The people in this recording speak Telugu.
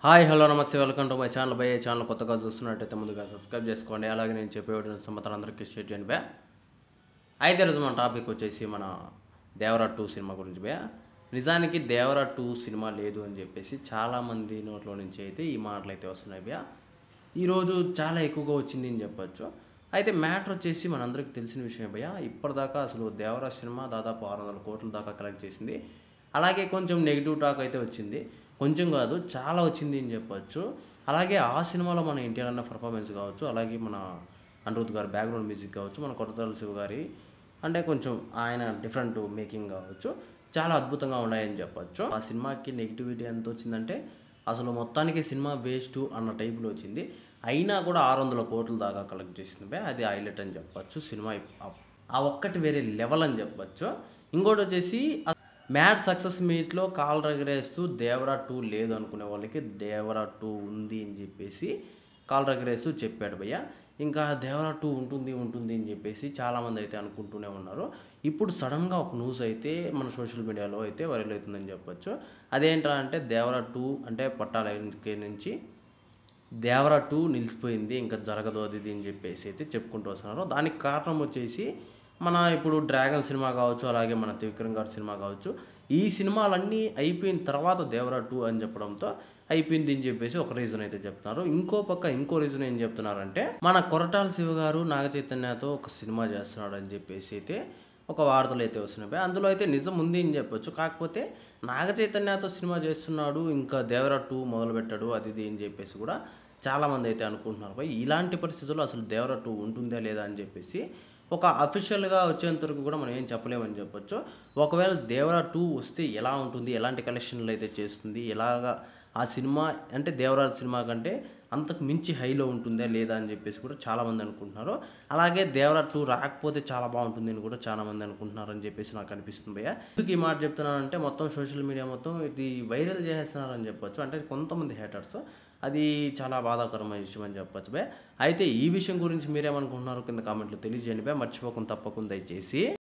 హాయ్ హలో నమస్తే welcome to my channel by channel కొత్తగా చూస్తున్నట్టయితే ముందుగా సబ్స్క్రైబ్ చేసుకోండి. అలాగే నేను చెప్పే సమాచారం అందరికీ షేర్ చేయండి బే. అయితే రోజు మన టాపిక్ వచ్చేసి మన దేవరా 2 సినిమా గురించి బే. నిజానికి దేవరా 2 సినిమా లేదు అని చెప్పేసి చాలామంది నోట్లో నుంచి అయితే ఈ మాటలు అయితే వస్తున్నాయి బే. ఈరోజు చాలా ఎక్కువగా వచ్చింది అని చెప్పొచ్చు. అయితే మ్యాటర్ వచ్చేసి మనందరికీ తెలిసిన విషయం భయ్య. ఇప్పటిదాకా అసలు దేవరా సినిమా దాదాపు 600 కోట్ల దాకా కలెక్ట్ చేసింది. అలాగే కొంచెం నెగిటివ్ టాక్ అయితే వచ్చింది, కొంచెం కాదు చాలా వచ్చింది అని చెప్పొచ్చు. అలాగే ఆ సినిమాలో మన ఎన్టీఆర్ అన్న పర్ఫార్మెన్స్ కావచ్చు, అలాగే మన అనిరుద్ధ్ గారి బ్యాక్గ్రౌండ్ మ్యూజిక్ కావచ్చు, మన కొరటాల శివ గారి అంటే కొంచెం ఆయన డిఫరెంట్ మేకింగ్ కావచ్చు, చాలా అద్భుతంగా ఉన్నాయని చెప్పొచ్చు. ఆ సినిమాకి నెగిటివిటీ ఎంత వచ్చిందంటే అసలు మొత్తానికి సినిమా వేస్ట్ అన్న టైపులో వచ్చింది. అయినా కూడా 600 కోట్ల దాకా కలెక్ట్ చేసింది. అది హైలైట్ అని చెప్పొచ్చు. సినిమా ఆ ఒక్కటి వేరే లెవెల్ అని చెప్పొచ్చు. ఇంకోటి వచ్చేసి మ్యాడ్ సక్సెస్ మీట్లో కాల్ రగరేస్తూ దేవరా 2 లేదు అనుకునే వాళ్ళకి దేవరా 2 ఉంది అని చెప్పేసి కాల్ రగరేస్తూ చెప్పాడు భయ్య. ఇంకా దేవరా 2 ఉంటుంది అని చెప్పేసి చాలామంది అయితే అనుకుంటూనే ఉన్నారు. ఇప్పుడు సడన్గా ఒక న్యూస్ అయితే మన సోషల్ మీడియాలో అయితే వైరల్ అవుతుందని చెప్పొచ్చు. అదేంటా అంటే దేవరా 2 అంటే పట్టాలకి నుంచి దేవరా 2 నిలిచిపోయింది, ఇంకా జరగదు అది అని చెప్పేసి అయితే చెప్పుకుంటూ వస్తున్నారు. దానికి కారణం వచ్చేసి మన ఇప్పుడు డ్రాగన్ సినిమా కావచ్చు, అలాగే మన త్రివిక్రమ్ గారి సినిమా కావచ్చు, ఈ సినిమాలన్నీ అయిపోయిన తర్వాత దేవరా 2 అని చెప్పడంతో అయిపోయింది అని చెప్పేసి ఒక రీజన్ అయితే చెప్తున్నారు. ఇంకో రీజన్ ఏం చెప్తున్నారంటే మన కొరటాల శివ గారు నాగ చైతన్యతో ఒక సినిమా చేస్తున్నాడు అని చెప్పేసి అయితే ఒక వార్తలు అయితే వస్తున్నాయి. అందులో అయితే నిజం ఉంది అని చెప్పొచ్చు. కాకపోతే నాగ చైతన్యతో సినిమా చేస్తున్నాడు, ఇంకా దేవరా 2 మొదలు పెట్టాడు అది ఇది అని చెప్పేసి కూడా చాలామంది అయితే అనుకుంటున్నారు. ఇలాంటి పరిస్థితుల్లో అసలు దేవరా 2 ఉంటుందా లేదా అని చెప్పేసి ఒక అఫీషియల్గా వచ్చేంత వరకు కూడా మనం ఏం చెప్పలేమని చెప్పొచ్చు. ఒకవేళ దేవరా 2 వస్తే ఎలా ఉంటుంది, ఎలాంటి కలెక్షన్లు అయితే చేస్తుంది, ఎలాగా ఆ సినిమా అంటే దేవరా సినిమా కంటే అంతకు మించి హైలో ఉంటుందా లేదా అని చెప్పేసి కూడా చాలామంది అనుకుంటున్నారు. అలాగే దేవరా 2 రాకపోతే చాలా బాగుంటుంది అని కూడా చాలామంది అనుకుంటున్నారని చెప్పేసి నాకు అనిపిస్తుంది భయ్య. ఎందుకు ఈ మాట చెప్తున్నానంటే మొత్తం సోషల్ మీడియా మొత్తం ఇది వైరల్ చేస్తున్నారని చెప్పొచ్చు. అంటే కొంతమంది హేటర్స్, అది చాలా బాధాకరమైన విషయం అని చెప్పొచ్చు బే. అయితే ఈ విషయం గురించి మీరేమనుకుంటున్నారో కింద కామెంట్లో తెలియజేయండి బే. మర్చిపోకుండా తప్పకుండా దయచేసి